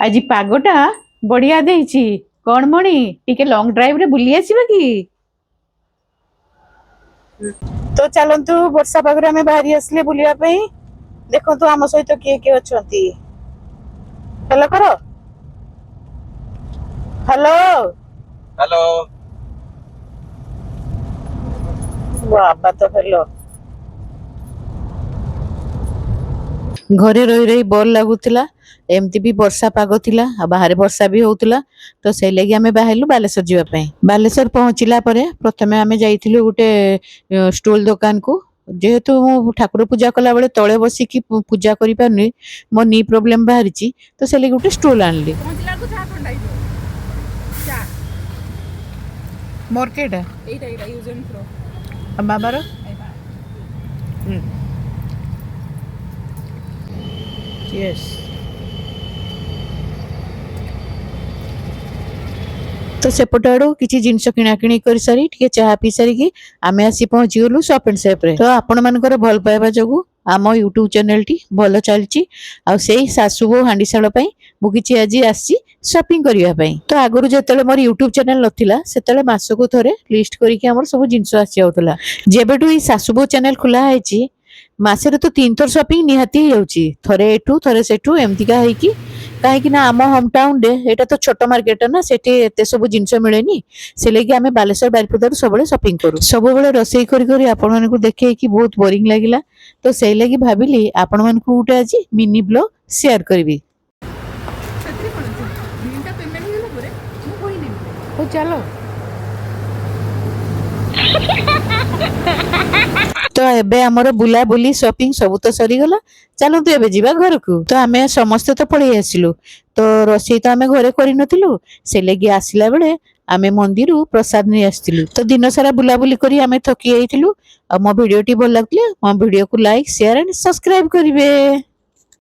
आज पागटा बढ़िया देइछि कौन मणि टिके लॉन्ग ड्राइव रे बुली आसीबा कि तो चलंतु वर्षा पागरे में बाहरी आसले बुलिया पई देखंतु आम सहित किए किए अछंती हेलो करो हेलो हेलो बाबा तो हेलो घरे रही रही बोर लगुला एमती भी वर्षा पाग थिला बाहर वर्षा भी होउतला तो से लगी आमे बाहरलु बालेश्वर जीवा पई बालेश्वर पहुंचला परे प्रथमे आमे जाइथिलु गुटे स्टॉल दुकान को जेहेतु मु ठाकुर पूजा कला बेले तळे बसी की पूजा करि पारनी मो नी प्रॉब्लम बाहरिची तो से लगी गुटे स्टॉल आनली पहुंचला को चा ठंडा इदो चा market Etah use and throw बाबार yes तो सेपट आड़ू किसी जिनस किणाकिणी कर सारी टिके चाहा पी सारिकी आमे आसी पहुंची गलु शॉप एंड शॉप रे तो आपण मानकर भल पाइबा जगु आम यूट्यूब चैनल टी भल चलची आ सेही सासुबो हांडीशाल पई मु किछि आजी आसी शॉपिंग करिया पई तो आगरु जेतले मोर यूट्यूब चैनल नथिला सेतले मासको थरे लिस्ट करिके हमर सब जिनस आसी आउतला जेबेटू ई सासुबो चैनल खुला हैची मासेरे तो 3 थर शॉपिंग निहाती होउची थरे एठू थरे सेठू एमतिका हेकी कहीं ना आम होम टाउन रे एटा तो छोट मार्केट ना सेठी एते सब जिनस मिलेनी से लेके आमे बालेश्वर बारिपदार सबले शॉपिंग करू सब बेले रोसई करी करी आपण मानकु देखे कि बहुत बोरिंग लागिला तो से लेके भाबिली आपण मानकु उटे आज मिनी ब्लॉग शेयर करबी सत्री कोन बिलटा पेमेंट होला परे मु कोइ नै हो चलो तो एबे हमर बुला बुली शॉपिंग सब तो सरी गला चलो तो एबे जीवा घर को तो आमे समस्त तो पळी आसिलु तो रोसई तो आमे घरे करि नथिलु से लेगी आसिला बेले आमे मंदिरु प्रसाद नै आस्तिलु तो दिन सारा बुला बुली करी आमे थकी आइतिलु आ मो वीडियो टी भल लागले मो वीडियो को लाइक शेयर एंड सब्सक्राइब करिवे।